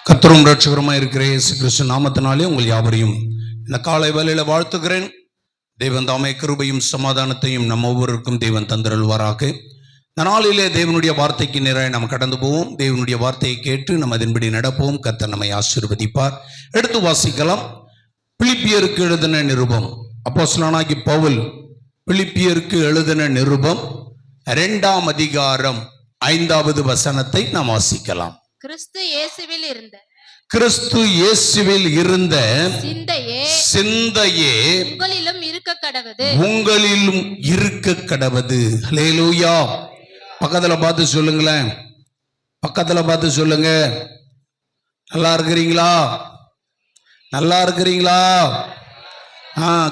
கர்த்தரும் இரட்சகருமாய் இருக்கிற இயேசு கிறிஸ்து நாமத்தினாலே உங்கள் யாவரையும் இந்த காலை வேளையில வாழ்த்துகிறேன். தேவன் தாமே கிருபையும் சமாதானத்தையும் நம்ம ஒவ்வொருவருக்கும் தேவன் தந்தருள்வாராக. இந்த நாளிலே தேவனுடைய வார்த்தைக்கு நேராக நாம் கடந்து போவோம். தேவனுடைய வார்த்தையை கேட்டு நம்ம அதன்படி நடப்போம். கர்த்தர் நம்மை ஆசீர்வதிப்பார். எடுத்து வாசிக்கலாம். பிலிப்பியருக்கு எழுதின நிருபம். அப்போஸ்தலனாகிய பவுல் பிலிப்பியருக்கு எழுதின நிருபம் 2ஆம் அதிகாரம் 5வது வசனத்தை நாம் வாசிக்கலாம். கிறிஸ்து இயேசுவில் இருந்த சிந்தையே உங்களிலும் இருக்க கடவது. ஹல்லேலூயா. பக்கத்துல பார்த்து சொல்லுங்களேன். பக்கத்துல பார்த்து சொல்லுங்க. நல்லா இருக்கிறீங்களா? நல்லா இருக்கிறீங்களா?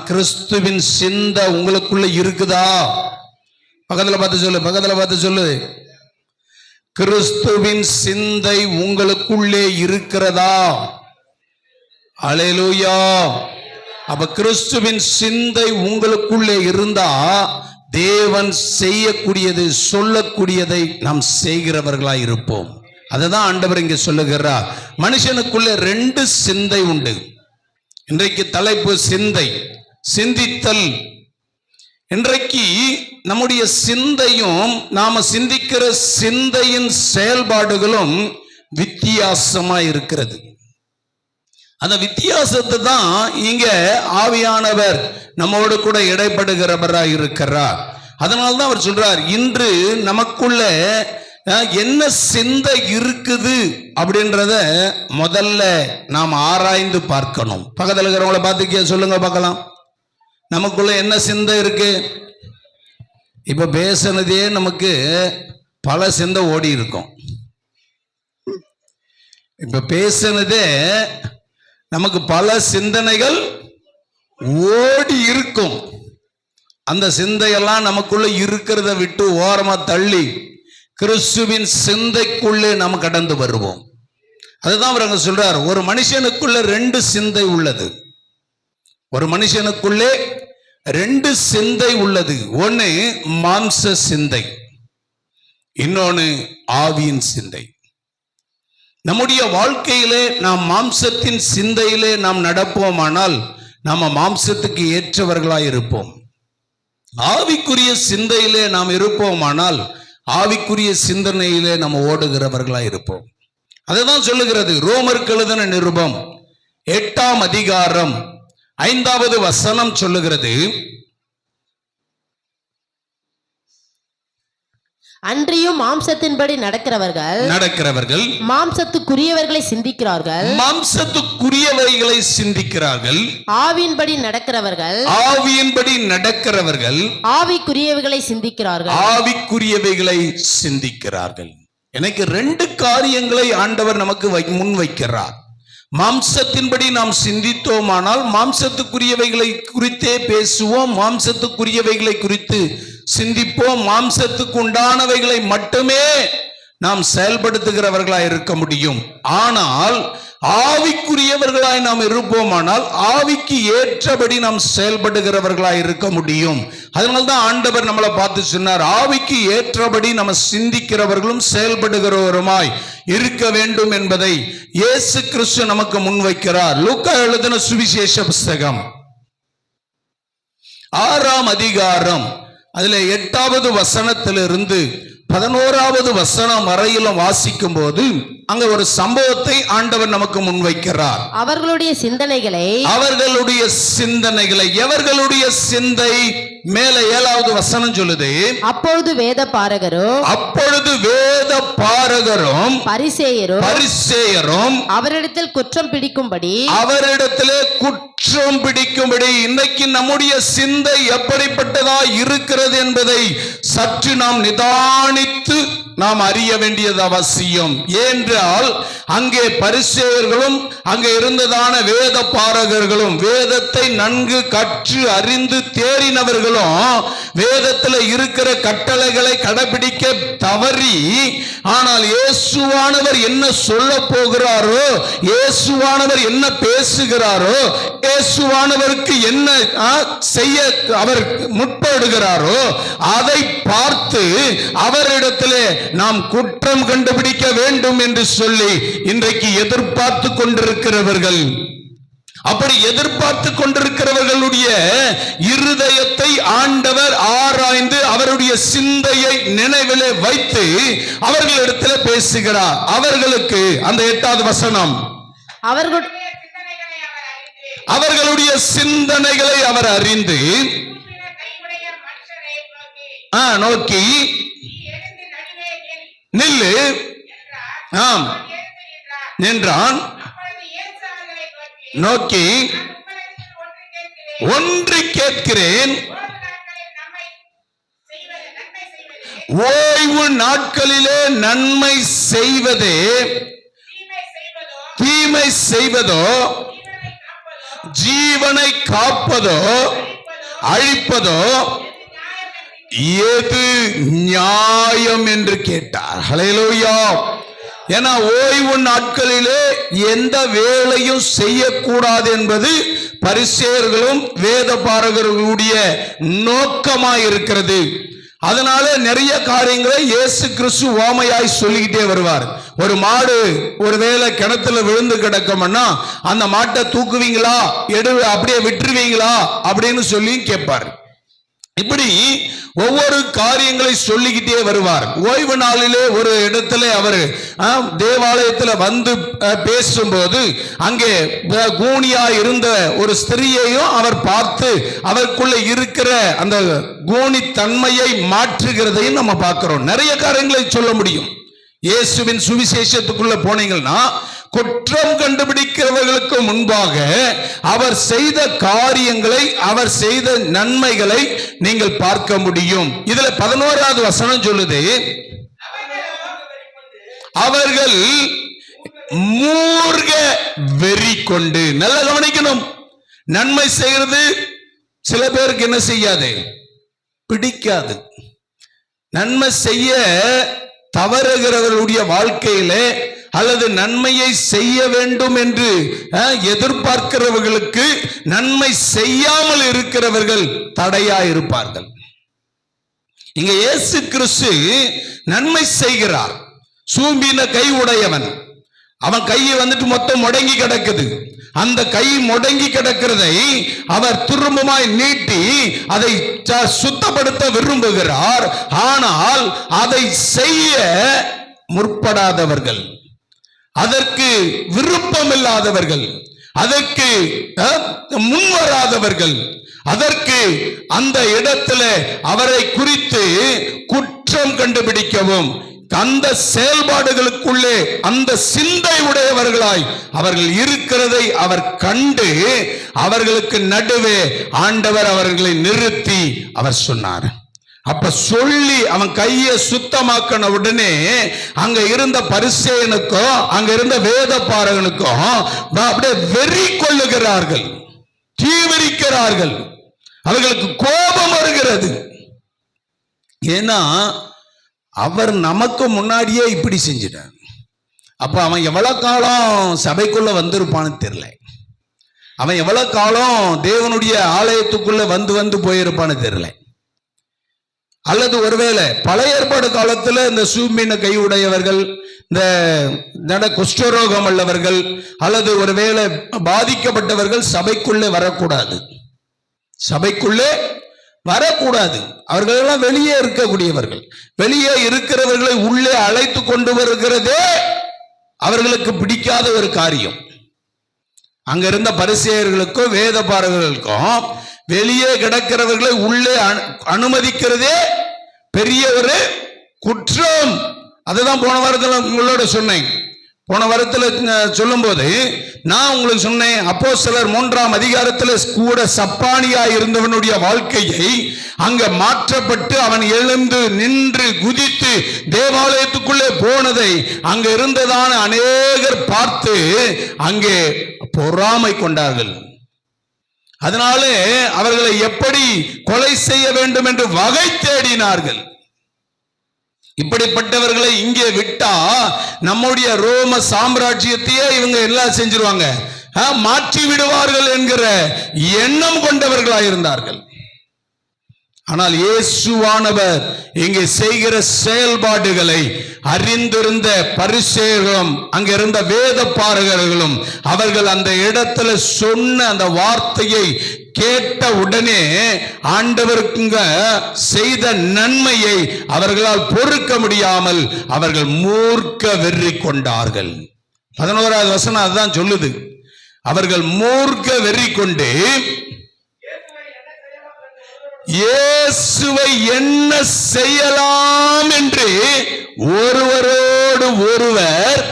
கிறிஸ்துவின் சிந்தை உங்களுக்குள்ள இருக்குதா? பக்கத்துல பார்த்து சொல்லு. பக்கத்துல பார்த்து சொல்லு. கிறிஸ்துவின் சிந்தை உங்களுக்குள்ளே இருக்கிறதா? அல்லேலூயா. அப்ப கிறிஸ்துவின் சிந்தை உங்களுக்குள்ளே இருந்தா தேவன் செய்யக்கூடியது சொல்லக்கூடியதை நாம் செய்கிறவர்களாய் இருப்போம். அதுதான் ஆண்டவர் இங்க சொல்லுகிறார். மனுஷனுக்குள்ள 2 சிந்தை உண்டு. இன்றைக்கு தலைப்பு சிந்தை, சிந்தித்தல். இன்றைக்கு நம்முடைய சிந்தையும் நாம சிந்திக்கிற சிந்தையின் செயல்பாடுகளும் வித்தியாசமா இருக்கிறது. அந்த வித்தியாசத்தை தான் இங்க ஆவியானவர் நம்மோடு கூட இடைப்படுகிறவராய் இருக்கிறார். அதனால்தான் அவர் சொல்றார், இன்று நமக்குள்ள என்ன சிந்தை இருக்குது அப்படின்றத முதல்ல நாம் ஆராய்ந்து பார்க்கணும். பக்கத்தில் இருக்கிறவங்கள பார்த்து சொல்லுங்க பார்க்கலாம். நமக்குள்ள என்ன சிந்தை இருக்கு? இப்ப பேசுனதே நமக்கு பல சிந்தை ஓடி இருக்கும். இப்ப பேசுனதே நமக்கு பல சிந்தனைகள் ஓடி இருக்கும். அந்த சிந்தையெல்லாம் நமக்குள்ள இருக்கிறத விட்டு ஓரமா தள்ளி கிறிஸ்துவின் சிந்தைக்குள்ளே நாம் கடந்து வருவோம். அதுதான் அவர் அங்க சொல்றார். ஒரு மனுஷனுக்குள்ள 2 சிந்தை உள்ளது. ஒரு மனுஷனுக்குள்ளே 2 சிந்தை உள்ளது. ஒன்னு மாம்ச சிந்தை, இன்னொன்னு ஆவியின் சிந்தை. நம்முடைய வாழ்க்கையிலே நாம் மாம்சத்தின் சிந்தையிலே நாம் நடப்போமானால் நாம மாம்சத்துக்கு ஏற்றவர்களாய் இருப்போம். ஆவிக்குரிய சிந்தையிலே நாம் இருப்போமானால் ஆவிக்குரிய சிந்தனையிலே நாம் ஓடுகிறவர்களாய் இருப்போம். அதுதான் சொல்லுகிறது ரோமருக்கு எழுதின நிருபம் 8ஆம் அதிகாரம் 5வது வசனம் சொல்லுகிறது, அன்றியும் மாம்சத்தின்படி நடக்கிறவர்கள் மாம்சத்துக்குரியவர்களை சிந்திக்கிறார்கள். ஆவியின்படி நடக்கிறவர்கள் ஆவிக்குரியவைகளை சிந்திக்கிறார்கள். எனக்கு 2 காரியங்களை ஆண்டவர் நமக்கு முன் வைக்கிறார். மாம்சத்தின்படி நாம் சிந்தித்தோமானால் மாம்சத்துக்குரியவைகளை குறித்தே பேசுவோம், மாம்சத்துக்குரியவைகளை குறித்து சிந்திப்போம், மாம்சத்துக்கு உண்டானவைகளை மட்டுமே நாம் செயல்படுத்துகிறவர்களாய் இருக்க முடியும். ஆனால் ஆவிக்குரியவர்களாய் நாம் இருப்போமானால் ஆவிக்கு ஏற்றபடி நாம் செயல்படுகிறவர்களாய் இருக்க முடியும். அதனால்தான் ஆண்டவர் நம்மளை பார்த்து சொன்னார், ஆவிக்கு ஏற்றபடி நம்ம சிந்திக்கிறவர்களும் செயல்படுகிறவருமாய் இருக்க வேண்டும் என்பதை இயேசு கிறிஸ்து நமக்கு முன்வைக்கிறார். லூக்கா எழுதின சுவிசேஷ புஸ்தகம் 6ஆம் அதிகாரம் அதுல 8வது வசனத்திலிருந்து 11வது வசனம் வரையிலும் வாசிக்கும் போது அங்க ஒரு சம்பவத்தை ஆண்டவர் நமக்கு முன்வைக்கிறார். அவர்களுடைய சிந்தனைகளை எவர்களுடைய சிந்தை மேல 7வது வசனம் சொல்லுது, அப்பொழுது வேத பாரகரும் பரிசேயரும் அவரிடத்தில் குற்றம் பிடிக்கும்படி இன்னைக்கு நம்முடைய சிந்தை எப்படிப்பட்டதா இருக்கிறது என்பதை சற்று நாம் நிதானித்து நாம் அறிய வேண்டியது அவசியம். ஏனென்றால் அங்கே பரிசேயர்களும் அங்கே இருந்ததான வேத பாரகர்களும் வேதத்தை நன்கு கற்று அறிந்து தேறினவர்களும் வேதத்தில் இருக்கிற கட்டளைகளை கடைபிடிக்க தவறி, ஆனால் இயேசுவானவர் என்ன சொல்ல போகிறாரோ, இயேசுவானவர் என்ன பேசுகிறாரோ, இயேசுவானவருக்கு என்ன செய்ய அவர் முற்படுகிறாரோ அதை பார்த்து அவரிடத்திலே நாம் குற்றம் கண்டுபிடிக்க வேண்டும் என்று சொல்லி இன்றைக்கு எதிர்பார்த்து கொண்டிருக்கிறவர்கள், அப்படி எதிர்பார்த்து கொண்டிருக்கிறவர்களுடைய இருதயத்தை ஆண்டவர் ஆராய்ந்து அவருடைய சிந்தையை நினைவிலே வைத்து அவர்களிடத்தில் பேசுகிறார். அவர்களுக்கு அந்த 8வது வசனம், அவர்களுடைய சிந்தனைகளை அவர் அறிந்து நோக்கி நில்லு நின்றான். நோக்கி ஒன்று கேட்கிறேன், ஓய்வு நாட்களிலே நன்மை செய்வதே தீமை செய்வதோ ஜீவனை காப்பதோ அழிப்பதோ எது நியாயம் என்று கேட்டார். ஹல்லேலூயா. ஏன்னா ஓய்வு நாட்களிலே எந்த வேலையும் செய்யக்கூடாது என்பது பரிசேயர்களும் வேத பாரகர்களுடைய நோக்கமாய் இருக்கிறது. அதனால நிறைய காரியங்களை இயேசு கிறிஸ்து ஓமையாய் சொல்லிக்கிட்டே வருவார். ஒரு மாடு ஒருவேளை கிணத்துல விழுந்து கிடக்கும்னா அந்த மாட்டை தூக்குவீங்களா, அப்படியே விட்டுருவீங்களா அப்படின்னு சொல்லி கேட்பார். இப்படி ஒவ்வொரு காரியங்களை சொல்லிக்கிட்டே வருவார். ஓய்வு நாளிலே ஒரு இடத்துல அவர் தேவாலயத்தில் வந்து பேசும்போது அங்கே கூனியா இருந்த ஒரு ஸ்திரியையும் அவர் பார்த்து அவருக்குள்ள இருக்கிற அந்த கூனி தன்மையை மாற்றுகிறதையும் நம்ம பார்க்கிறோம். நிறைய காரியங்களை சொல்ல முடியும். இயேசுவின் சுவிசேஷத்துக்குள்ள போனீங்கன்னா குற்றம் கண்டுபிடிக்கிறவர்களுக்கு முன்பாக அவர் செய்த காரியங்களை, அவர் செய்த நன்மைகளை நீங்கள் பார்க்க முடியும். இதுல 11வது வசனம் சொல்லுது, அவர்கள் மூர்க்க வெறி கொண்டு. நல்லா கவனிக்கணும், நன்மை செய்யறது சில பேருக்கு என்ன செய்யாது, பிடிக்காது. நன்மை செய்ய தவறுகிறவர்களுடைய வாழ்க்கையிலே அல்லது நன்மையை செய்ய வேண்டும் என்று எதிர்பார்க்கிறவர்களுக்கு நன்மை செய்யாமல் இருக்கிறவர்கள் தடையா இருப்பார்கள். இங்க இயேசு கிறிஸ்து நன்மை செய்கிறார். சூம்பின கை உடையவன், அவன் கையை வந்துட்டு மொத்தம் முடங்கி கிடக்குது. அந்த கை முடங்கி கிடக்கிறதை அவர் திரும்பமாய் நீட்டி அதை சுத்தப்படுத்த விரும்புகிறார். ஆனால் அதை செய்ய முற்படாதவர்கள், அதற்கு விருப்பமில்லாதவர்கள், அதற்கு முன்வராதவர்கள், அதற்கு அந்த இடத்துல அவரை குறித்து குற்றம் கண்டுபிடிக்கவும் அந்த செயல்பாடுகளுக்குள்ளே அந்த சிந்தை உடையவர்களாய் அவர்கள் இருக்கிறதை அவர் கண்டு அவர்களுக்கு நடுவே ஆண்டவர் அவர்களை நிறுத்தி அவர் சொன்னார். அப்ப சொல்லி அவன் கையை சுத்தமாக்கின உடனே அங்க இருந்த பரிசேயனுக்கும் அங்க இருந்த வேத பாரகனுக்கும் அப்படியே வெறி கொள்ளுகிறார்கள், தீவிரிக்கிறார்கள். அவர்களுக்கு கோபம் வருகிறது. ஏன்னா அவர் நமக்கு முன்னாடியே இப்படி செஞ்சிட்டார். அப்ப அவன் எவ்வளவு காலம் சபைக்குள்ள வந்திருப்பான்னு தெரியல. அவன் எவ்வளவு காலம் தேவனுடைய ஆலயத்துக்குள்ள வந்து போயிருப்பான்னு தெரியல. அல்லது ஒருவேளை பழைய ஏற்பாடு காலத்துல இந்த சூம்பின கை உடையவர்கள், இந்த குஷ்டரோகம் உள்ளவர்கள், அல்லது ஒருவேளை பாதிக்கப்பட்டவர்கள் சபைக்குள்ளே வரக்கூடாது, சபைக்குள்ளே வரக்கூடாது. அவர்கள் எல்லாம் வெளியே இருக்கக்கூடியவர்கள். வெளியே இருக்கிறவர்களை உள்ளே அழைத்து கொண்டு வருகிறதே அவர்களுக்கு பிடிக்காத ஒரு காரியம். அங்க இருந்த பரிசேயர்களுக்கும் வேத பாரகர்களுக்கும் வெளியே கிடக்கிறவர்களை உள்ளே அனுமதிக்கிறதே பெரிய ஒரு குற்றம். அதுதான் போன வாரத்தில் உங்களோட சொன்னேன். போன வாரத்தில் சொல்லும் போது நான் உங்களுக்கு சொன்னேன், அப்போஸ்தலர் 3ஆம் அதிகாரத்தில் கூட சப்பானியா இருந்தவனுடைய வாழ்க்கையை அங்க மாற்றப்பட்டு அவன் எழுந்து நின்று குதித்து தேவாலயத்துக்குள்ளே போனதை அங்க இருந்ததான அநேகர் பார்த்து அங்கே பொறாமை கொண்டார்கள். அதனாலே அவர்களை எப்படி கொலை செய்ய வேண்டும் என்று வகை தேடினார்கள். இப்படிப்பட்டவர்களை இங்கே விட்டா நம்முடைய ரோம சாம்ராஜ்யத்தையே இவங்க எல்லாம் செஞ்சிருவாங்க, மாற்றி விடுவார்கள் என்கிற எண்ணம் கொண்டவர்களாயிருந்தார்கள். ஆனால் இயேசுவானவர் இங்கே செய்கிற செயல்பாடுகளை அறிந்திருந்த பரிசேயர்களும் அங்கிருந்த வேத பாரகர்களும் அவர்கள் அந்த இடத்துல சொன்ன அந்த வார்த்தையை கேட்ட உடனே ஆண்டவருக்குங்க செய்த நன்மையை அவர்களால் பொறுக்க முடியாமல் அவர்கள் மூர்க்க வெறி கொண்டார்கள். 11வது வசனம் அதுதான் சொல்லுது. அவர்கள் மூர்க்க வெறி கொண்டு இயேசுவை என்ன செய்யலாம் என்று ஒருவரோடு ஒருவர்.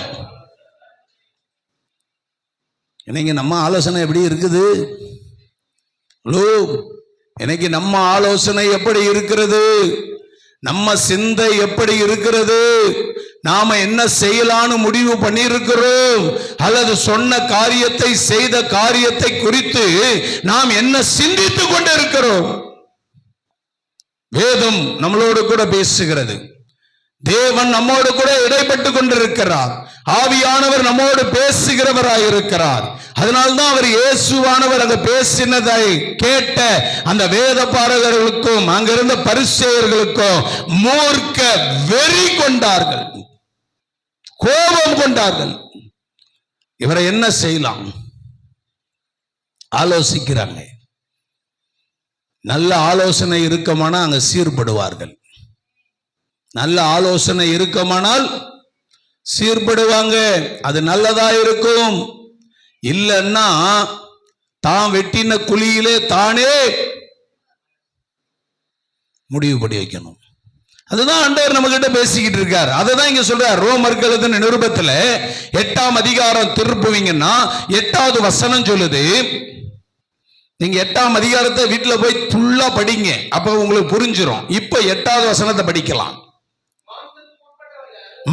இன்னைக்கு நம்ம ஆலோசனை எப்படி இருக்குது? இன்னைக்கு நம்ம ஆலோசனை எப்படி இருக்கிறது? நம்ம சிந்தை எப்படி இருக்கிறது? நாம என்ன செய்யலான்னு முடிவு பண்ணியிருக்கிறோம், அல்லது சொன்ன காரியத்தை செய்த காரியத்தை குறித்து நாம் என்ன சிந்தித்துக் கொண்டு இருக்கிறோம்? வேதம் நம்மளோடு கூட பேசுகிறது. தேவன் நம்மோடு கூட இடைப்பட்டு கொண்டிருக்கிறார். ஆவியானவர் நம்மோடு பேசுகிறவராயிருக்கிறார். அதனால்தான் அவர் இயேசுவானவர் அங்க பேசினதை கேட்ட அந்த வேத பாரகர்களுக்கும் அங்கிருந்த பரிசேயர்களுக்கும் மூர்க்க வெறி கொண்டார்கள், கோபம் கொண்டார்கள். இவரை என்ன செய்யலாம் ஆலோசிக்கிறாங்க. நல்ல ஆலோசனை இருக்குமானா அங்க சீர்படுவார்கள். நல்ல ஆலோசனை இருக்குமானால் சீர்படுவாங்க, அது நல்லதா இருக்கும். இல்லைன்னா தான் வெட்டின குழியிலே தானே முடிவு படி வைக்கணும். அதுதான் ஆண்டவர் நம்ம கிட்ட பேசிக்கிட்டு இருக்கார். அதுதான் இங்க சொல்றார். ரோமர்கள் நிருபத்துல 8ஆம் அதிகாரம் திருப்புவீங்கன்னா 8வது வசனம் சொல்லுது. நீங்க 8ஆம் அதிகாரத்தை வீட்டுல போய் ஃபுல்லா படிங்க, அப்ப உங்களுக்கு புரிஞ்சிடும். இப்ப 8வது வசனத்தை படிக்கலாம்.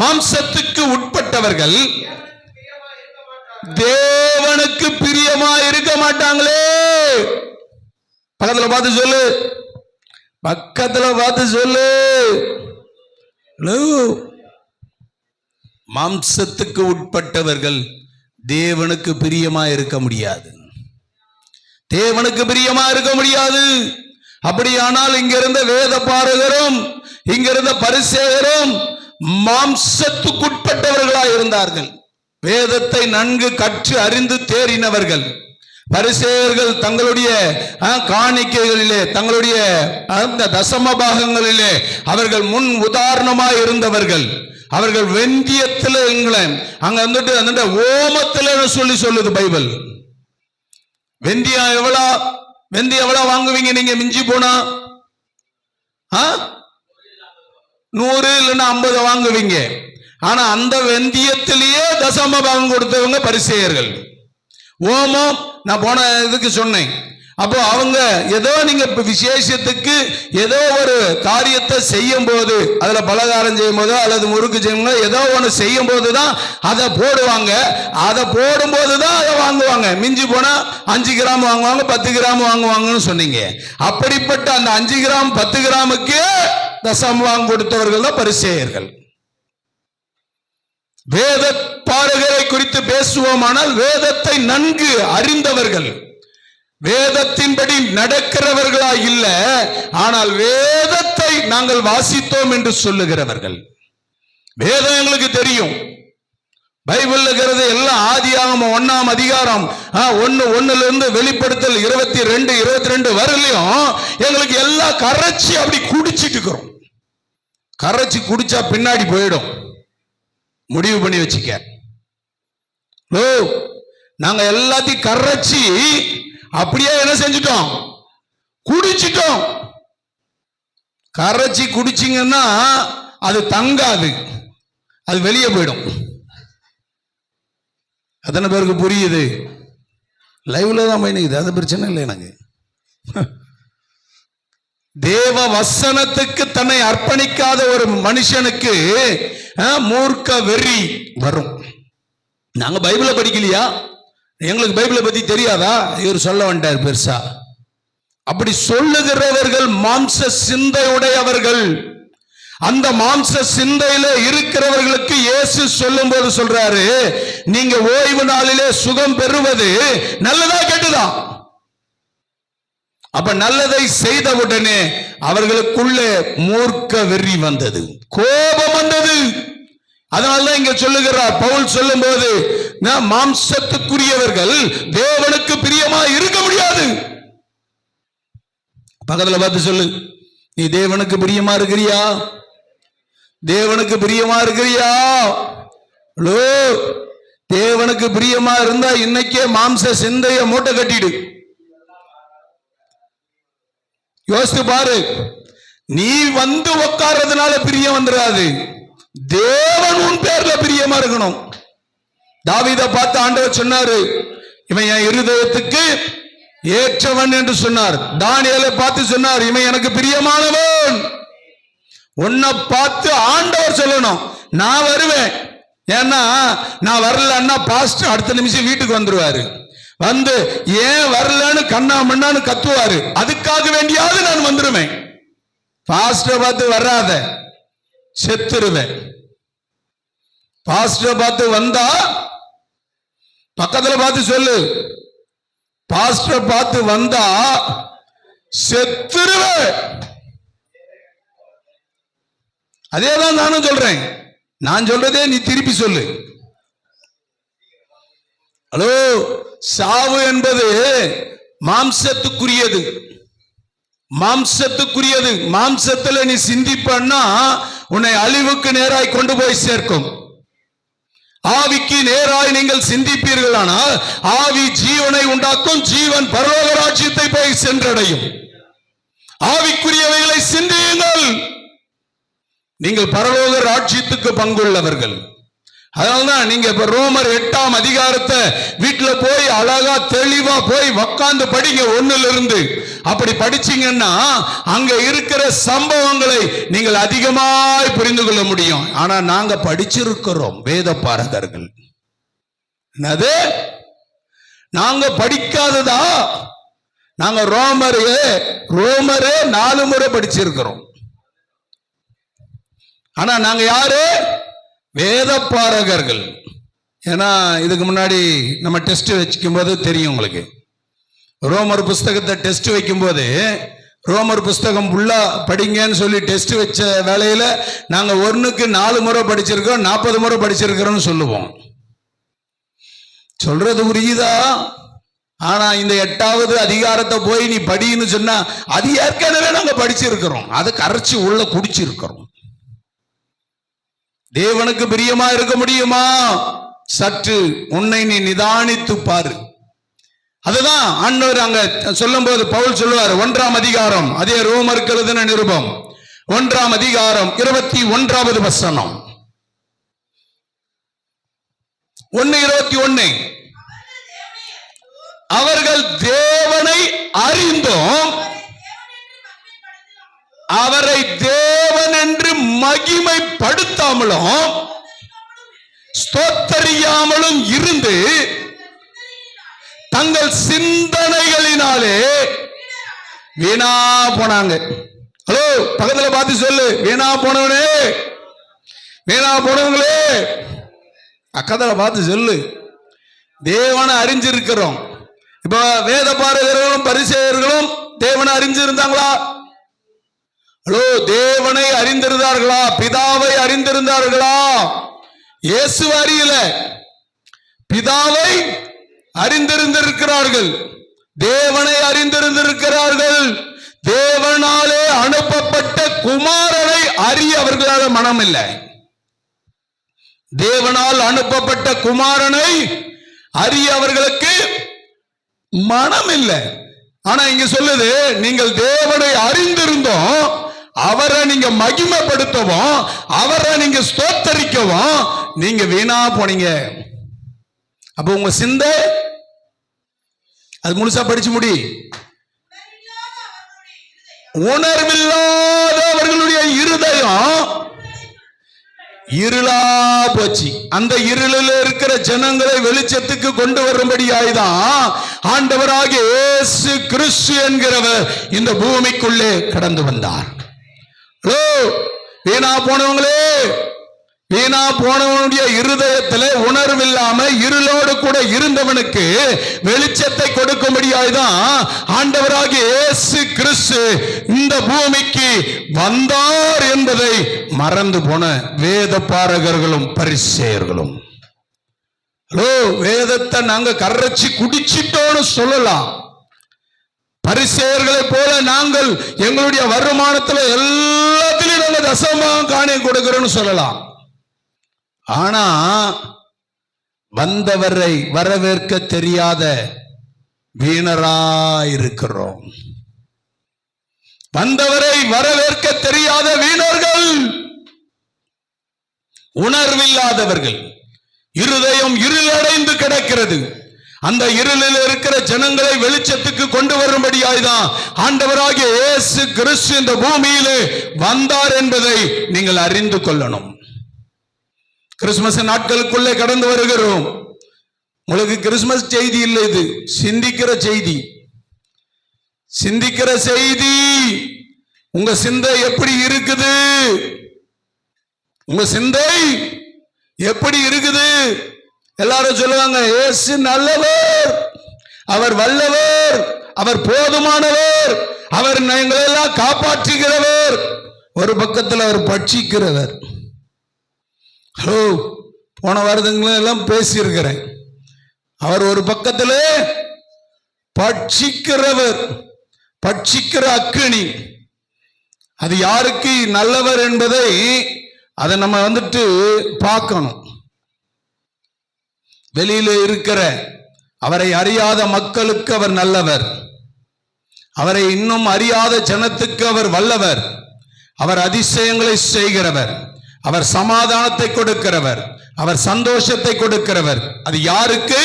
மாம்சத்துக்கு உட்பட்டவர்கள் தேவனுக்கு பிரியமா இருக்க மாட்டாங்களே. பக்கத்துல பார்த்து சொல்லு, பக்கத்துல பார்த்து சொல்லு. மாம்சத்துக்கு உட்பட்டவர்கள் தேவனுக்கு பிரியமா இருக்க முடியாது. தேவனுக்கு பிரியமா இருக்க முடியாது. அப்படியானால் இங்க இருந்த வேத பாரகரும் இங்க இருந்த பரிசேயரும் மாம்சத்துக்குட்பட்டவர்களாய் இருந்தார்கள். வேதத்தை நன்கு கற்று அறிந்து தேறினவர்கள். பரிசேயர்கள் தங்களுடைய காணிக்கைகளிலே, தங்களுடைய அந்த தசம பாகங்களிலே அவர்கள் முன் உதாரணமாய் இருந்தவர்கள். அவர்கள் வெந்தியத்தில் அங்க வந்துட்டு அந்த ஓமத்தில் சொல்லுது பைபிள். வெந்தியம் எவ்வளவு வாங்குவீங்க நீங்க? மிஞ்சி போனா 100 இல்லைன்னா 50 வாங்குவீங்க. ஆனா அந்த வெந்தியத்திலேயே தசம பாகம் கொடுத்தவங்க பரிசேயர்கள். ஓமம் நான் போன இதுக்கு சொன்னேன். அப்போ அவங்க ஏதோ நீங்க விசேஷத்துக்கு ஏதோ ஒரு காரியத்தை செய்யும் போது, அதுல பலகாரம் செய்யும் போதோ அல்லது முறுக்கு செய்யும் போதோ ஏதோ ஒன்று செய்யும் போதுதான் அதை போடுவாங்க. அதை போடும் போதுதான் அதை வாங்குவாங்க. மிஞ்சி போனா 5 கிராம் வாங்குவாங்க, 10 கிராம் வாங்குவாங்கன்னு சொன்னீங்க. அப்படிப்பட்ட அந்த 5 கிராம் 10 கிராமுக்கு தசமம் கொடுத்தவர்கள் தான் பரிசேயர்கள். வேத பாரகரை குறித்து பேசுவோமானால் வேதத்தை நன்கு அறிந்தவர்கள், வேதத்தின்படி நடக்கிறவர்களா இல்ல, ஆனால் வேதத்தை நாங்கள் வாசித்தோம் என்று சொல்லுகிறவர்கள். வேதம் எங்களுக்கு தெரியும். பைபிள் இருக்கிறது எல்லாம் ஆதியாகமம் 1ஆம் அதிகாரம் 1 வெளிப்படுத்தல் 22 வரலையும் எங்களுக்கு எல்லாம் கரைச்சி அப்படி குடிச்சிட்டு இருக்கிறோம். கரைச்சி குடிச்சா பின்னாடி போயிடும். முடிவு பண்ணி வச்சுக்க. நாங்க எல்லாத்தையும் கரைச்சி அப்படியே என்ன செஞ்சிட்டோம்? குடிச்சிட்டோம். கரைச்சி குடிச்சிங்கன்னா அது தங்காது, அது வெளியே போயிடும். அத்தனை பேருக்கு புரியுது? லைவ்ல தான் பயணிக்குது, அது பிரச்சனை இல்லை எனக்கு. தேவ வசனத்துக்கு தன்னை அர்ப்பணிக்காத ஒரு மனுஷனுக்கு மூர்க்க வெறி வரும். நாங்க பைபிளை படிக்கலையா? எங்களுக்கு பைபிளை பத்தி தெரியாதா? இவர் சொல்ல வேண்டார் பெருசா. அப்படி சொல்லுகிறவர்கள் மாம்ச சிந்தையுடையவர்கள். அந்த மாம்ச சிந்தையில இருக்கிறவர்களுக்கு இயேசு சொல்லும் போது சொல்றாரு, நீங்க ஓய்வு நாளிலே சுகம் பெறுவது நல்லதா கெட்டதா? அப்ப நல்லதை செய்தவுடனே அவர்களுக்குள்ளே மூர்க்க வெறி வந்தது, கோபம் வந்தது. அதனாலதான் இங்க சொல்லுகிறார் பவுல் சொல்லும் போது, மாம்சத்துக்குரியவர்கள் தேவனுக்கு பிரியமா இருக்க முடியாது. பக்கத்துல பார்த்து சொல்லு, நீ தேவனுக்கு பிரியமா இருக்கிறியா? தேவனுக்கு பிரியமா இருக்கிறியா? தேவனுக்கு பிரியமா இருந்தா இன்னைக்கே மாம்ச சிந்தைய மூட்டை கட்டிடு. யோசித்து பாரு, நீ வந்து உட்கார்றதுனால பிரியம் வந்துடாது, தேவன் உன் பேர்ல பிரியமா இருக்கணும். தாவீதை பார்த்து ஆண்டவர் சொன்னாரு, இவன் என் இருதயத்துக்கு ஏற்றவன் என்று சொன்னார். தானியேலை பார்த்து சொன்னார், இவன் எனக்கு பிரியமானவன். உன்னை பார்த்து ஆண்டவர் சொல்லணும், நான் வருவேன். ஏன்னா நான் வரலன்னா பாஸ்டர் அடுத்த நிமிஷம் வீட்டுக்கு வந்துருவாரு, வந்து ஏன் வரலன்னு கண்ணா மண்ணான்னு கத்துவாரு. அதுக்காக வேண்டியாவது நான் வந்துருவேன். பாஸ்டர் பார்த்து வராத, செத்துருவேன். பாஸ்டர் பார்த்து வந்தா பக்கத்துல பார்த்து சொல்லு, பாஸ்டர் பார்த்து வந்தா செத்துருவேன். அதேதான் நானும் சொல்றேன். நான் சொல்றதே நீ திருப்பி சொல்லு. ஹலோ, சாவு என்பது மாம்சத்துக்குரியது, மாம்சத்துக்குரியது. மாம்சத்துல நீ சிந்திப்பன்னா உன்னை அழிவுக்கு நேராய் கொண்டு போய் சேர்க்கும். ஆவிக்கு நேராய் நீங்கள் சிந்திப்பீர்களானால் ஆவி ஜீவனை உண்டாக்கும், ஜீவன் பரலோக ராஜ்யத்தை போய் சென்றடையும். ஆவிக்குரியவைகளை சிந்தியுங்கள், நீங்கள் பரலோக ராஜ்யத்துக்கு பங்குள்ளவர்கள். அதனால்தான் நீங்க இப்ப ரோமர் 8ஆம் அதிகாரத்தை வீட்டுல போய் அழகா தெளிவா போய் உக்காந்து படிங்க, 1 அப்படி படிச்சீங்கன்னா அங்க இருக்கிற சம்பவங்களை நீங்கள் அதிகமாய் புரிந்து கொள்ள முடியும். ஆனா நாங்க படிச்சிருக்கிறோம் வேத பாரகர்கள். என்னது நாங்க படிக்காததா? நாங்க ரோமரே 4 முறை படிச்சிருக்கிறோம். ஆனா நாங்க யாரு? வேத பாரகர்கள். ஏன்னா இதுக்கு முன்னாடி நம்ம டெஸ்ட் வச்சுக்கும் போது தெரியும் உங்களுக்கு, ரோமர் புஸ்தகத்தை டெஸ்ட் வைக்கும் போது ரோமர் புஸ்தகம் ஃபுல்லா படிங்கன்னு சொல்லி டெஸ்ட் வச்ச வேலையில நாங்க 1க்கு 4 முறை படிச்சிருக்கோம், 40 முறை படிச்சிருக்கிறோம்னு சொல்லுவோம். சொல்றது புரியுதா? ஆனா இந்த 8வது அதிகாரத்தை போய் நீ படின்னு சொன்னா அது ஏற்கனவே நாங்க படிச்சிருக்கிறோம், அதை கரைச்சி உள்ள குடிச்சிருக்கிறோம். தேவனுக்கு பிரியமா இருக்க முடியுமா? சற்று உன்னை நீ நிதானித்து பாரு. அதுதான் ஆண்டவர் அங்க சொல்லும் போது பவுல் சொல்லுவார், 1ஆம் அதிகாரம், அதே ரோமருக்கு எழுதின நிருபம் 1ஆம் அதிகாரம் 21வது வசனம், 1:21. அவர்கள் தேவனை அறிந்தோம், அவரை தேவன் என்று மகிமைப்படுத்தாமலும் ஸ்தோத்தரியாமலும் இருந்து தங்கள் சிந்தனைகளினாலே வீணா போனாங்க. ஹலோ, பக்கத்துல பார்த்து சொல்லு, வீணா போனவனே, வீணா போனவங்களே. பக்கத்துல பார்த்து சொல்லு, தேவனை அறிஞ்சிருக்கிறோம். இப்ப வேத பாரகர்களும் பரிசேயர்களும் தேவனை அறிஞ்சிருந்தாங்களா? ஹலோ, தேவனை அறிந்திருந்தார்களா? பிதாவை அறிந்திருந்தார்களா? இயேசு அறியல, பிதாவை அறிந்திருந்திருக்கிறார்கள், தேவனை அறிந்திருந்திருக்கிறார்கள். தேவனாலே அனுப்பப்பட்ட குமாரனை அறிய அவர்களால மனம் இல்லை. தேவனால் அனுப்பப்பட்ட குமாரனை அறிய அவர்களுக்கு மனம் இல்லை. ஆனா இங்க சொல்லுது, நீங்கள் தேவனை அறிந்திருந்தோம், அவரை நீங்க மகிமைப்படுத்தவும், அவரை நீங்க ஸ்தோத்தரிக்கவும் நீங்க வீணா போனீங்க. அப்ப உங்க சிந்தை அது முழுசா படிச்சு முடி. உணர்வில்லாதவர்களுடைய இருதயம் இருளா போச்சு. அந்த இருளில் இருக்கிற ஜனங்களை வெளிச்சத்துக்கு கொண்டு வரும்படியாய்தான் ஆண்டவராகிய இயேசு கிறிஸ்து என்கிறவர் இந்த பூமிக்குள்ளே கடந்து வந்தார். வீணா போனவங்களே, வீணா போனவனுடைய இருதயத்துல உணர்வில்லாம இருளோடு கூட இருந்தவனுக்கு வெளிச்சத்தை கொடுக்கும்படியாய்தான் ஆண்டவராகிய இயேசு கிறிஸ்து இந்த பூமிக்கு வந்தார் என்பதை மறந்து போன வேத பாரகர்களும் பரிசேயர்களும். ஹலோ, வேதத்தை நாங்க கரைச்சி குடிச்சிட்டோன்னு சொல்லலாம். பரிசேயர்களை போல நாங்கள் எங்களுடைய வருமானத்துல எல்லாத்திலையும் நாங்க தசமபாகம் காணிக்கை கொடுக்கிறோம்னு சொல்லலாம். ஆனா வந்தவரை வரவேற்க தெரியாத வீணராயிருக்கிறோம். வந்தவரை வரவேற்க தெரியாத வீணர்கள், உணர்வில்லாதவர்கள், இருதயம் இருளடைந்து கிடக்கிறது. அந்த இருளில் இருக்கிற ஜனங்களை வெளிச்சத்துக்கு கொண்டு வரும்படியாய்தான் ஆண்டவராகிய இயேசு கிறிஸ்து இந்த பூமியிலே வந்தார் என்பதை நீங்கள் அறிந்து கொள்ளணும். கிறிஸ்துமஸ் நாட்களுக்குள்ளே கடந்து வருகிறோம். உங்களுக்கு கிறிஸ்துமஸ் செய்தி இல்லை, இது சிந்திக்கிற செய்தி. சிந்திக்கிற செய்தி. உங்க சிந்தை எப்படி இருக்குது? உங்க சிந்தை எப்படி இருக்குது? எல்லாரும் சொல்லுவாங்க, இயேசு நல்லவர், அவர் வல்லவர், அவர் போதுமானவர், அவர் எங்களை எல்லாம் காப்பாற்றுகிறவர். ஒரு பக்கத்தில் அவர் பட்சிக்கிறவர். ஹலோ, போன வாரத்துங்களும் எல்லாம் பேசியிருக்கிறேன். அவர் ஒரு பக்கத்தில் பட்சிக்கிறவர், பட்சிக்கிற அக்கினி. அது யாருக்கு நல்லவர் என்பதை அதை நம்ம பார்க்கணும். வெளியில இருக்கிற அவரை அறியாத மக்களுக்கு அவர் நல்லவர், அவரை இன்னும் அறியாத ஜனத்துக்கு அவர் வல்லவர், அவர் அதிசயங்களை செய்கிறவர், அவர் சமாதானத்தை கொடுக்கிறவர், அவர் சந்தோஷத்தை கொடுக்கிறவர். அது யாருக்கு?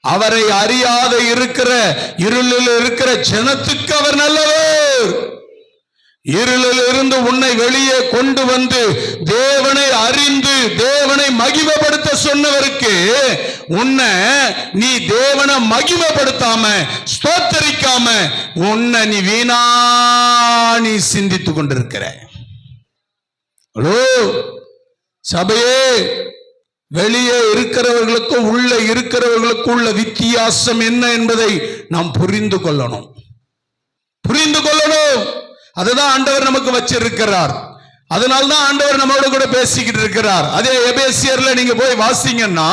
அவரை அறியாத இருக்கிற இருளில் இருக்கிற ஜனத்துக்கு அவர் நல்லவர். இருளில் இருந்து உன்னை வெளியே கொண்டு வந்து தேவனை அறிந்து தேவனை மகிமைப்படுத்த சொன்னவருக்கு உன்னை நீ தேவனை மகிமைப்படுத்தாம ஸ்தோத்தரிக்காம உன்னை நீ வீணா நீ சிந்தித்துக் கொண்டிருக்கிற. ஹலோ சபையே, வெளியே இருக்கிறவர்களுக்கும் உள்ள இருக்கிறவர்களுக்கும் உள்ள வித்தியாசம் என்ன என்பதை நாம் புரிந்து கொள்ளணும். அதுதான் ஆண்டவர் நமக்கு வச்சிருக்கிறார். அதனால்தான் ஆண்டவர் நம்மோடு கூட பேசிக்கிட்டு இருக்கிறார். அதே எபேசியர்ல நீங்க போய் வாசிங்கன்னா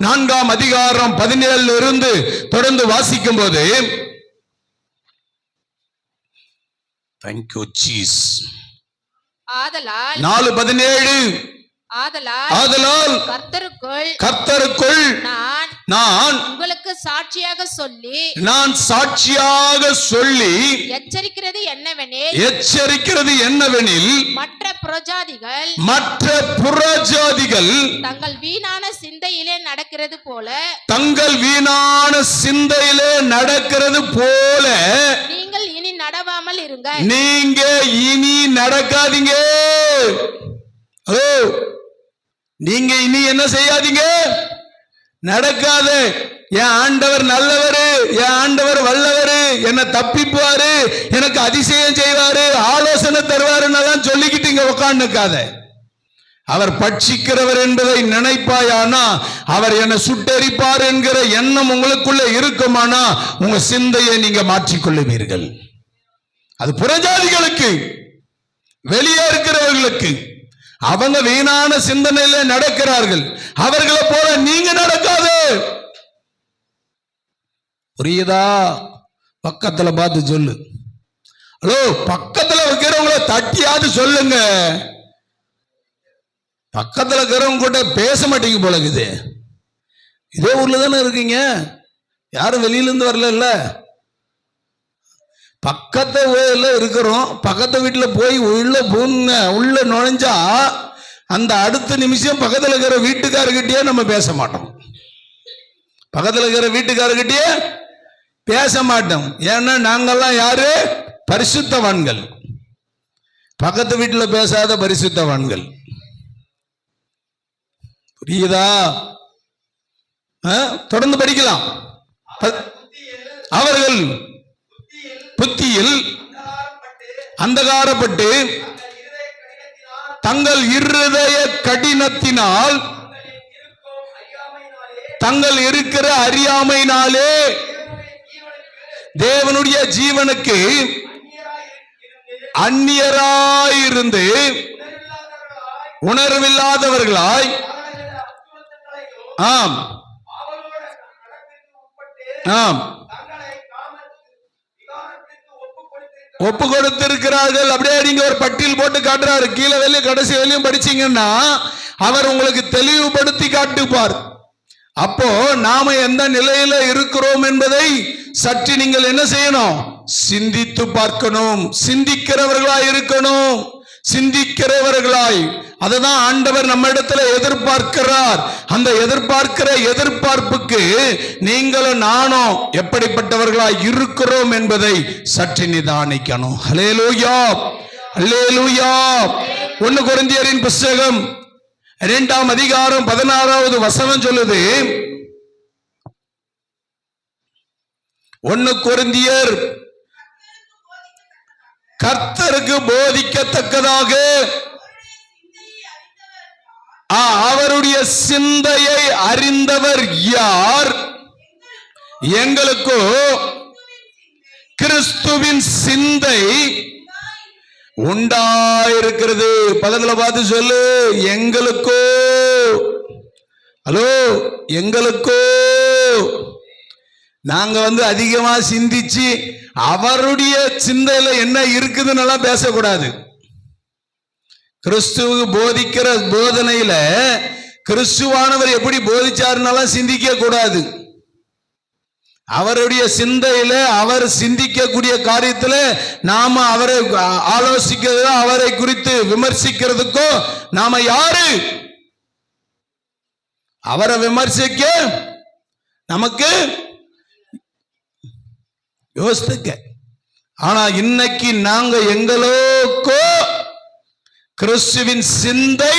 4ஆம் அதிகாரம் 17 இருந்து தொடர்ந்து வாசிக்கும் போது, தேங்க்யூ ஜீஸ், 4:17 ஆதலால் கர்த்தருக்குள் நான் உங்களுக்கு சாட்சியாக சொல்லி எச்சரிக்கிறது என்னவெனில் மற்ற புறஜாதிகள் தங்கள் வீணான சிந்தையிலே நடக்கிறது போல நீங்கள் இனி நடவாமல் இருங்க. நீங்க இனி நடக்காதீங்க. நீங்க இனி என்ன செய்யாதீங்க? நடக்காத. என் ஆண்டவர் நல்லவரு, என் ஆண்டவர் வல்லவரு, என்னை தப்பிப்பாரு, எனக்கு அதிசயம் செய்வாரு, ஆலோசனை தருவாருன்னு சொல்லிக்கிட்டு இங்க உட்காந்துக்காத. அவர் பட்சிக்கிறவர் என்பதை நினைப்பாயானா, அவர் என்னை சுட்டெரிப்பார் என்கிற எண்ணம் உங்களுக்குள்ள இருக்குமானா உங்க சிந்தையை நீங்க மாற்றிக்கொள்ளுவீர்கள். அது புறஜாதிகளுக்கு, வெளியே இருக்கிறவர்களுக்கு. அவங்க வீணான சிந்தனையில நடக்கிறார்கள். அவர்களை போல நீங்க நடக்காது. புரியுதா? பக்கத்துல பார்த்து சொல்லு. ஹலோ, பக்கத்துல இருக்கிறவங்கள தட்டியாவது சொல்லுங்க. பக்கத்துல இருக்கிறவங்க கூட பேச மாட்டீங்க போல இருக்குது. இதே ஊர்ல தானே இருக்கீங்க, யாரும் வெளியில இருந்து வரல. பக்கத்து வீட்டுல இருக்கிறோம், பக்கத்து வீட்டுல போய் உள்ள நுழைஞ்சா அந்த அடுத்த நிமிஷம் பக்கத்துல இருக்கிற வீட்டுக்காரர்கிட்டயே நம்ம பேச மாட்டோம். பக்கத்துல இருக்கிற வீட்டுக்காரர்கிட்டயே பேச மாட்டோம். ஏன்னா நாங்கெல்லாம் யாரு? பரிசுத்தவான்கள். பக்கத்து வீட்டுல பேசாத பரிசுத்தவான்கள். புரியுதா? தொடர்ந்து படிக்கலாம். அவர்கள் புத்தியில் அந்தகாரப்பட்டு தங்கள் இருதய கடினத்தினால், தங்கள் இருக்கிற அறியாமையினாலே தேவனுடைய ஜீவனுக்கு அந்நியராயிருந்து உணர்வில்லாதவர்களாய், ஆம் ஆம், ஒப்பு கொடுத்திருக்கிறார்கள். அப்படியே நீங்க ஒரு பட்டியல் போட்டு காட்டுறாரு. கீழே வெளியே கடைசி வெளியும் படிச்சீங்கன்னா அவர் உங்களுக்கு தெளிவுபடுத்தி காட்டுப்பார். அப்போ நாம எந்த நிலையில இருக்கிறோம் என்பதை சற்று நீங்கள் என்ன செய்யணும்? சிந்தித்து பார்க்கணும். சிந்திக்கிறவர்களாய் இருக்கணும். சிந்திக்கிறவர்களாய், அதுதான் ஆண்டவர் நம்ம இடத்துல எதிர்பார்க்கிறார். அந்த எதிர்பார்க்கிற எதிர்பார்ப்புக்கு நீங்களும் நானும் எப்படிப்பட்டவர்களாய் இருக்கிறோம் என்பதை சற்று நிதானிக்கணும். ஹல்லேலூயா, ஹல்லேலூயா. 1 கொரிந்தியரின் புத்தகம் 2ஆம் அதிகாரம் 16வது வசனம் சொல்லுது. 1 கொரிந்தியர், கர்த்தருக்கு போதிக்கத்தக்கதாக அவருடைய சிந்தையை அறிந்தவர் யார்? எங்களுக்கோ கிறிஸ்துவின் சிந்தை உண்டாயிருக்கிறது. பக்கத்துல பார்த்து சொல்லு, எங்களுக்கோ. ஹலோ, எங்களுக்கோ. நாங்க அதிகமா சிந்திச்சு அவருடைய சிந்தையில என்ன இருக்குதுன்னு பேசக்கூடாது. கிறிஸ்துவுக்கு போதிக்கிற போதனையில கிறிஸ்துவானவர் எப்படி போதிச்சாருன்னாலும் சிந்திக்க கூடாது. அவருடைய சிந்தையில அவர் சிந்திக்கக்கூடிய காரியத்துல நாம அவரை ஆலோசிக்கிறதோ அவரை குறித்து விமர்சிக்கிறதுக்கோ நாம யாரு? அவரை விமர்சிக்க நமக்கு யோசிக்க. ஆனா இன்னைக்கு நாங்க எங்களுக்கோ கிறிஸ்துவின் சிந்தை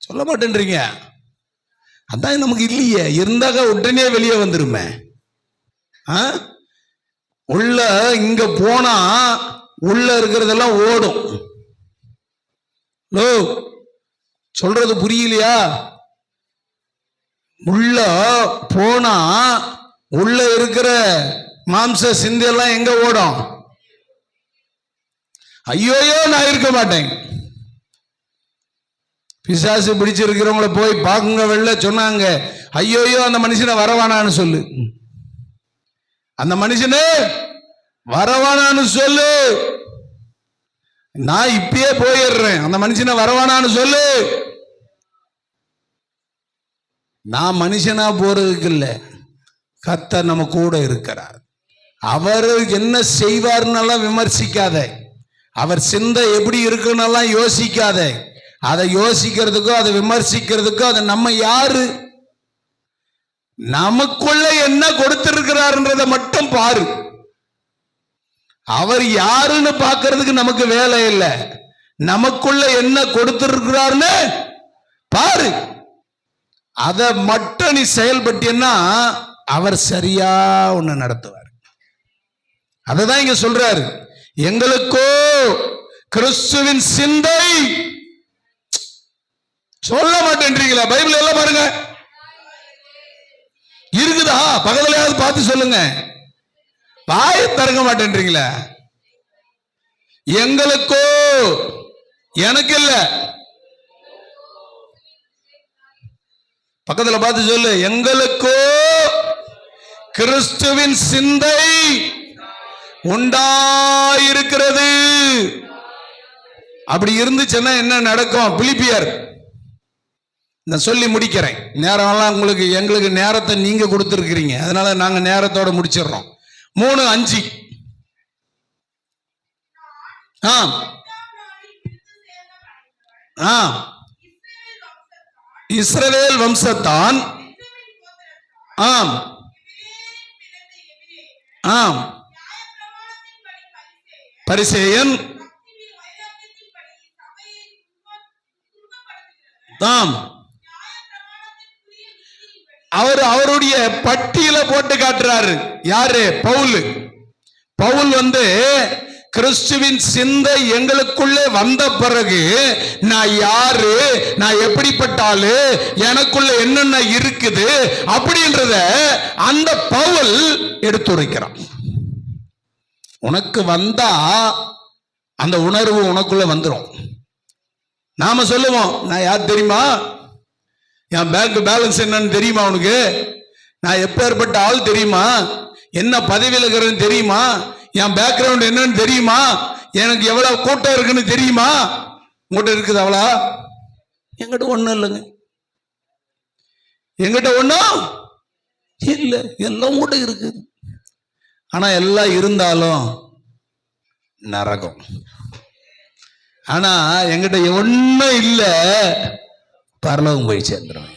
சொல்ல மாட்டேன்றீங்க. அதான் நமக்கு இல்லையே. இருந்தாக உடனே வெளியே வந்துருமே. உள்ள இங்க போனா உள்ள இருக்கிறதெல்லாம் ஓடும். லோ, சொல்றது புரியலையா? உள்ள போனா உள்ள இருக்கிற மாம்ச சிந்தையெல்லாம் எங்க ஓடும்? ஐயோயோ நான் இருக்க மாட்டேன். பிசாசு பிடிச்சிருக்கிறவங்கள போய் பாக்குங்க. வெளில சொன்னாங்க, ஐயோயோ அந்த மனுஷனை வரவானான்னு சொல்லு, அந்த மனுஷனு வரவானான்னு சொல்லு. நான் இப்பயே போயிடுறேன், அந்த மனுஷனை வரவானான்னு சொல்லு. நான் மனுஷனா போறதுக்கு இல்லை, கர்த்தர் நம்ம கூட இருக்கிறார். அவர் என்ன செய்வார்னெல்லாம் விமர்சிக்காத. அவர் சிந்தை எப்படி இருக்குன்னெல்லாம் யோசிக்காத. அதை யோசிக்கிறதுக்கோ அதை விமர்சிக்கிறதுக்கோ அது நம்ம யாரு? நமக்குள்ள என்ன கொடுத்திருக்கிறார்ன்றதை மட்டும் பாரு. அவர் யாருன்னு பார்க்கிறதுக்கு நமக்கு வேலை இல்லை. நமக்குள்ள என்ன கொடுத்திருக்கிறார்னு பாரு. அதை மட்டும் நீ செயல்பட்டீன்னா அவர் சரியா ஒண்ணு நடத்துவார். அததான் இங்க சொல்றாரு, எங்களுக்கோ கிறிஸ்துவின் சிந்தை. சொல்ல மாட்டேன்றீங்களா? பைபிள் எல்லாம் பாருங்க, இருக்குதா? பக்கத்துலயாவது பார்த்து சொல்லுங்க. வாயை திறக்க மாட்டேன்றீங்களா? எங்களுக்கோ, எனக்கு இல்ல. பக்கத்துல பார்த்து சொல்லு, எங்களுக்கோ கிறிஸ்துவின் சிந்தை உண்டாயிருக்கிறது. அப்படி இருந்துச்சுன்னா என்ன நடக்கும்? பிலிப்பியர், நான் சொல்லி முடிக்கிறேன். நேரம்லாம் உங்களுக்கு, எங்களுக்கு நேரத்தை நீங்க கொடுத்துருக்கிறீங்க, அதனால நாங்க நேரத்தோட முடிச்சிடறோம். 3:5. இஸ்ரவேல் வம்சத்தான், ஆம் ஆம், பரிசேயன், ஆம், அவருடைய பட்டியலை போட்டு காட்டுறாரு. யாரு? பவுல். பவுல் கிறிஸ்துவின் சிந்தை எங்களுக்குள்ளே வந்த பிறகு நான் யாரு, நான் எப்படிப்பட்ட ஆளு, எனக்குள்ள என்னென்ன இருக்குது அப்படின்றத அந்த பவுல் எடுத்துரைக்கிறான். உனக்கு வந்தா அந்த உணர்வு உனக்குள்ள வந்துடும். நாம சொல்லுவோம், நான் யார் தெரியுமா, என் பேங்க் பேலன்ஸ் என்னன்னு தெரியுமா, உனக்கு நான் எப்பேற்பட்ட ஆள் தெரியுமா, என்ன பதவியில் இருக்கிறேன்னு தெரியுமா, என் பேக்ரவுண்ட் என்னன்னு தெரியுமா, எனக்கு எவ்வளவு கூட்டம் இருக்குன்னு தெரியுமா. உங்கள்கிட்ட இருக்குது அவளா? எங்கிட்ட ஒண்ணும் இல்லைங்க. எங்கிட்ட ஒண்ணும் இல்லை, எல்லாம் கூட இருக்குது. ஆனா எல்லாம் இருந்தாலும் நரகம். ஆனா எங்கிட்ட ஒண்ணும் இல்லை, பரலோகம் போய் சேர்ந்துடும்.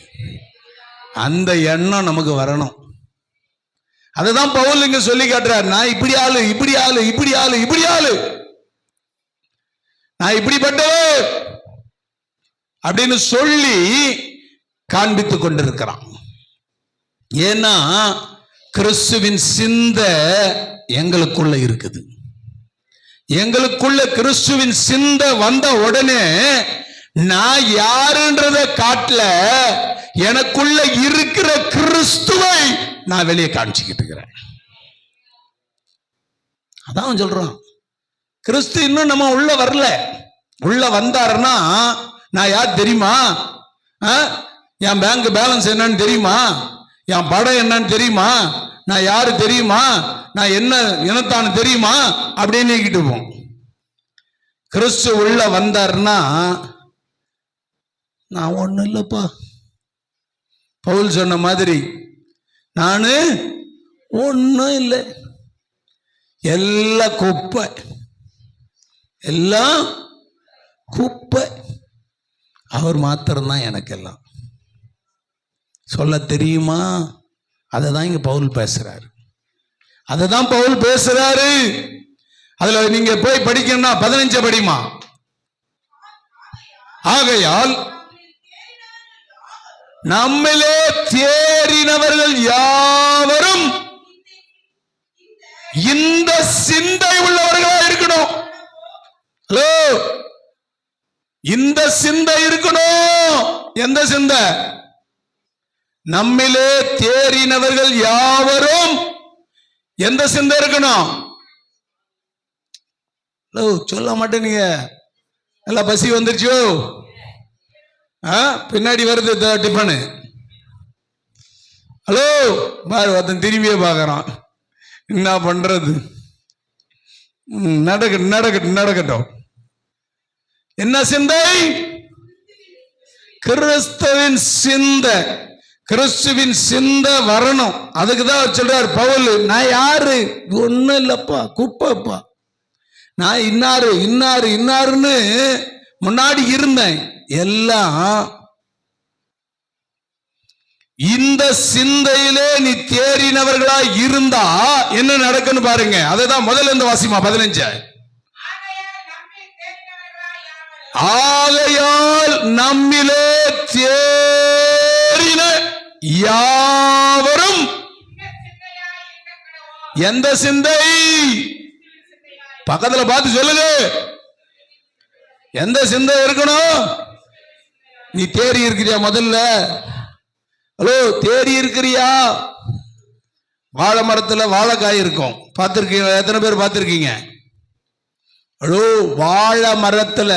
அந்த எண்ணம் நமக்கு வரணும். அதுதான் பவுல் இங்க சொல்லி காட்டுறார். நான் இப்படி ஆளு, இப்படி ஆளு, இப்படி ஆளு, இப்படி ஆளு, நான் இப்படிப்பட்டவர் அப்படின்னு சொல்லி காண்பித்துக் கொண்டிருக்கிறான். ஏன்னா கிறிஸ்துவின் சிந்தை எங்களுக்குள்ள இருக்குது. எங்களுக்குள்ள கிறிஸ்துவின் சிந்தை வந்த உடனே நான் யாருன்றத காட்டல, எனக்குள்ள இருக்கிற கிறிஸ்துவை நான் வெளியே காமிச்சுக்கிட்டு இருக்கிறேன். அதான் சொல்றோம், கிறிஸ்து இன்னும் நம்ம உள்ள வரல. உள்ள வந்தாருன்னா நான் யார் தெரியுமா, என் பேங்க் பேலன்ஸ் என்னன்னு தெரியுமா, என் படம் என்னன்னு தெரியுமா, நான் யாரு தெரியுமா, நான் என்ன இனத்தானு தெரியுமா அப்படின்னு நீக்கிட்டு போம். கிறிஸ்து உள்ள வந்தாருன்னா நான் ஒண்ணும் இல்லப்பா. பவுல் சொன்ன மாதிரி நானு ஒன்னும் இல்லை, எல்லாம் குப்பை, எல்லாம் குப்பை. அவர் மாத்திரம்தான் எனக்கெல்லாம். சொல்ல தெரியுமா? அதை தான் இங்க பவுல் பேசுறாரு. அதை தான் பவுல் பேசுறாரு. அதுல நீங்க போய் படிக்கணும்னா 15 படிமா. ஆகையால் நம்மிலே தேறினவர்கள் யாவரும் இந்த சிந்தை உள்ளவர்களா இருக்கணும். ஹலோ, இந்த சிந்தை இருக்கணும். எந்த சிந்தை? நம்மிலே தேறினவர்கள் யாவரும் எந்த சிந்தை இருக்கணும்? ஹலோ, சொல்ல மாட்டேனீங்க. நல்லா பசி வந்துருச்சோ? பின்னாடி வருது டிஃபனு. ஹலோ பாரு, ஒருத்தன் திரும்பியே பார்க்கறான். என்ன பண்றது? நடக்கட்டும் நடக்கட்டும் நடக்கட்டும். என்ன சிந்தை? கிறிஸ்துவின் சிந்தை. கிறிஸ்துவின் சிந்தை வரணும். அதுக்குதான் சொல்றார் பவுல், நான் யாரு? ஒண்ணும் இல்லப்பா, குப்பைப்பா. நான் இன்னாரு இன்னாரு இன்னாருன்னு முன்னாடி இருந்தேன். எல்லாம் இந்த சிந்தையிலே நீ தேறினவர்களா இருந்தா என்ன நடக்குன்னு பாருங்க. அதுதான் முதல்ல இருந்து வாசிமா 15. ஆகையால் நம்மிலே தேறின யாவரும் எந்த சிந்தை? பக்கத்துல பார்த்து சொல்லுங்க, எந்த சிந்தை இருக்கணும்? நீ தேறி இருக்கிறியா? முதல்ல ஹலோ, தேறி இருக்கிறியா? வாழை மரத்துல வாழைக்காய் இருக்கும், பார்த்திருக்கீங்க? எத்தனை பேர் பார்த்திருக்கீங்க? ஹலோ, வாழை மரத்துல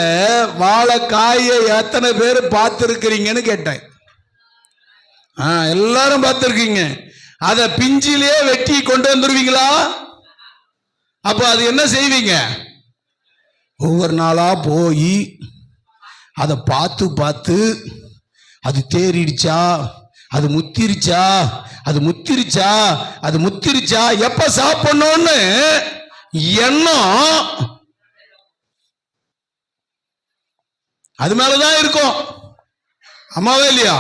வாழைக்காயை எத்தனை பேர் பார்த்திருக்கிறீங்கன்னு கேட்டேன். எல்லாரும் பார்த்திருக்கீங்க. அதை பிஞ்சிலே வெட்டி கொண்டு வந்துருவீங்களா? அப்ப அது என்ன செய்வீங்க? ஒவ்வொரு நாளா போய் அதை பார்த்து பார்த்து அது தேறிடுச்சா, அது முத்திருச்சா, அது முத்திருச்சா, அது முத்திருச்சா, எப்ப சாப்பிடணும்னு எண்ணம் அது மேலதான் இருக்கும். அம்மாவே இல்லையா?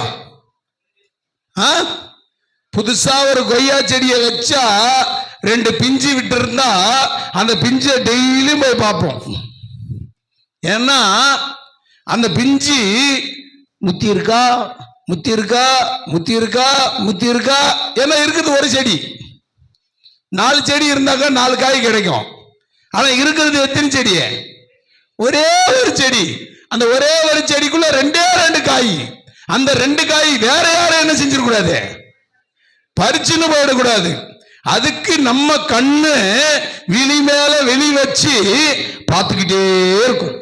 புதுசா ஒரு கொய்யா செடியை வச்சா 2 பிஞ்சு விட்டு இருந்தா அந்த பிஞ்சை டெய்லியும் போய் பார்ப்போம். ஏன்னா அந்த பிஞ்சு முத்தி இருக்கா, முத்தி இருக்கா, முத்தி இருக்கா, முத்தி இருக்கா. ஏன்னா இருக்குது ஒரு செடி, 4 செடி இருந்தாக்கா 4 காய் கிடைக்கும். ஆனா இருக்கிறது எத்தனை செடி? ஒரே ஒரு செடி. அந்த ஒரே ஒரு செடிக்குள்ள ரெண்டே ரெண்டு காய். அந்த ரெண்டு காய் வேற யாரும் என்ன செஞ்சிடக்கூடாது, பறிச்சுன்னு போயிடக்கூடாது. அதுக்கு நம்ம கண்ணு விழி மேல விழி வச்சு பார்த்துக்கிட்டே இருக்கும்.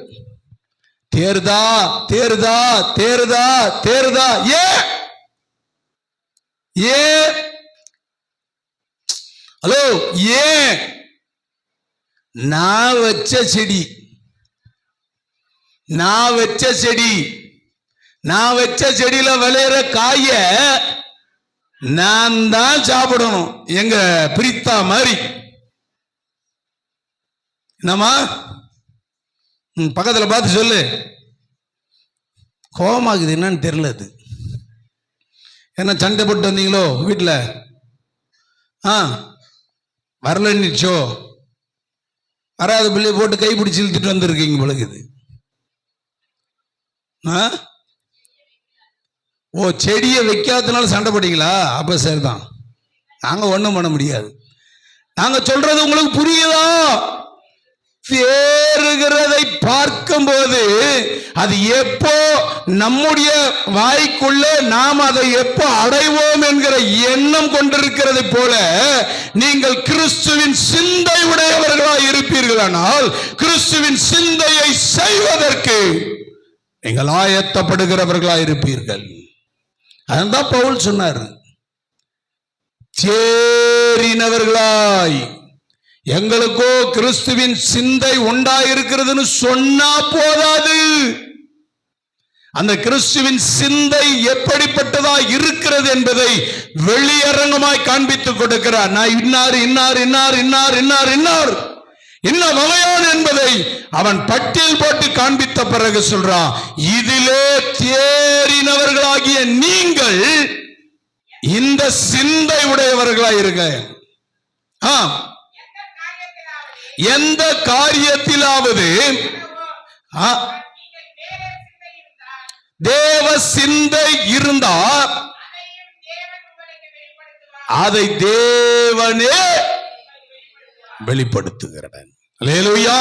தேருதா தேருதா தேருதா தேருதா. ஏன் ஹலோ, ஏன்? நான் வச்ச செடி, நான் வச்ச செடி, நான் வச்ச செடியில விளையிற காய நான் தான் சாப்பிடணும். எங்க பிரித்தா மாதிரி. என்னம்மா பக்கத்துல பார்த்து சொல்லு. கோபமாகுது, என்னன்னு தெரியல. அது என்ன சண்டை போட்டு வந்தீங்களோ வீட்டில்? வரலன்னுச்சோ, வராத பிள்ளைய போட்டு கை பிடிச்சி இழுத்துட்டு வந்திருக்கீங்க பொழுது. ஓ, செடியை வைக்காதனால சண்டை போட்டீங்களா? அப்ப சரிதான், நாங்க ஒண்ணும் பண்ண முடியாது. நாங்க சொல்றது உங்களுக்கு புரியுதா? தேறுகிறதை பார்க்கும் போது அது எப்போ நம்முடைய வாய்க்குள்ளே நாம் அதை எப்போ அடைவோம் என்கிற எண்ணம் கொண்டிருக்கிறதை போல நீங்கள் கிறிஸ்துவின் சிந்தை உடையவர்களாய் இருப்பீர்களானால் கிறிஸ்துவின் சிந்தையை செய்வதற்கு நீங்கள் ஆயத்தப்படுகிறவர்களாய் இருப்பீர்கள். அதான் பவுல் சொன்னார், தேறினவர்களாய். எங்களுக்கோ கிறிஸ்துவின் சிந்தை உண்டாயிருக்கிறதுன்னு சொன்னா போதாது. அந்த கிறிஸ்துவின் சிந்தை எப்படிப்பட்டதா இருக்கிறது என்பதை வெளியரங்கமாய் காண்பித்துக் கொடுக்கிறார். நான் இன்னார் இன்னார் இன்னார் இன்னார் இன்னார் இன்னார் என்ன வகையான் என்பதை அவன் பட்டியல் போட்டு காண்பித்த பிறகு சொல்றான், இதிலே தேறினவர்களாகிய நீங்கள் இந்த சிந்தை உடையவர்களாய் இருங்க. எந்த காரியத்திலாவது தேவ சிந்தை இருந்தா அதை தேவனே வெளிப்படுத்துகிறவன். அல்லேலூயா.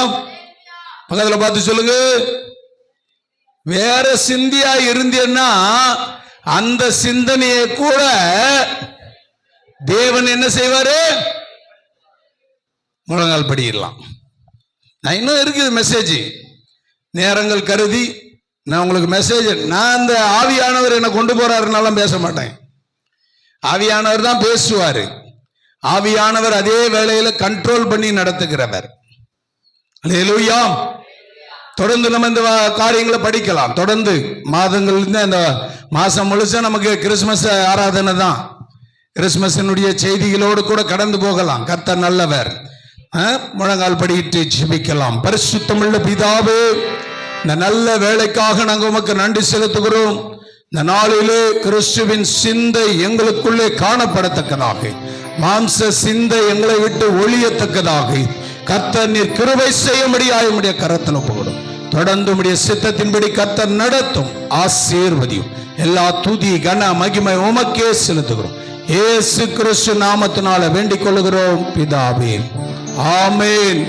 பக்கத்துல பார்த்து சொல்லுங்க. வேற சிந்தியா இருந்தேன்னா அந்த சிந்தனையை கூட தேவன் என்ன செய்வாரு? முழங்கால் படியிடலாம். நான் இன்னும் இருக்குது மெசேஜ், நேரங்கள் கருதி நான் உங்களுக்கு மெசேஜ். நான் இந்த ஆவியானவர் என்ன கொண்டு போறாருனாலும் பேச மாட்டேன். ஆவியானவர் தான் பேசுவாரு. ஆவியானவர் அதே வேளையில கண்ட்ரோல் பண்ணி நடத்துகிறவர். அல்லேலூயா. தொடர்ந்து நம்ம இந்த காரியங்களை படிக்கலாம். தொடர்ந்து மாதங்கள் இந்த மாசம் முழுசா நமக்கு கிறிஸ்துமஸ் ஆராதனை தான். கிறிஸ்துமஸினுடைய செய்திகளோடு கூட கடந்து போகலாம். கர்த்தர் நல்லவர். முழங்கால் படியிட்டு ஜெபிக்கலாம். பரிசுத்தமுள்ள பிதாவே, இந்த நல்ல வேலைக்காக நாங்கள் உமக்கு நன்றி செலுத்துகிறோம். இந்த நாளிலே கிறிஸ்துவின் சிந்தை எங்களுக்குள்ளே காணப்படத்தக்கதாக, மாம்ச சிந்தை எங்களை விட்டு ஒழியத்தக்கதாக கர்த்தர் நீர் கிருபை செய்யும்படியாய் உம்முடைய கரத்தில் ஒப்புக்கொடும். தொடர்ந்து உம்முடைய சித்தத்தின்படி கர்த்தர் நடத்தும், ஆசீர்வதியும். எல்லா துதி கன மகிமை உமக்கே செலுத்துகிறோம். இயேசு கிறிஸ்து நாமத்தினால வேண்டிக் கொள்கிறோம் பிதாவே. ஆமென்.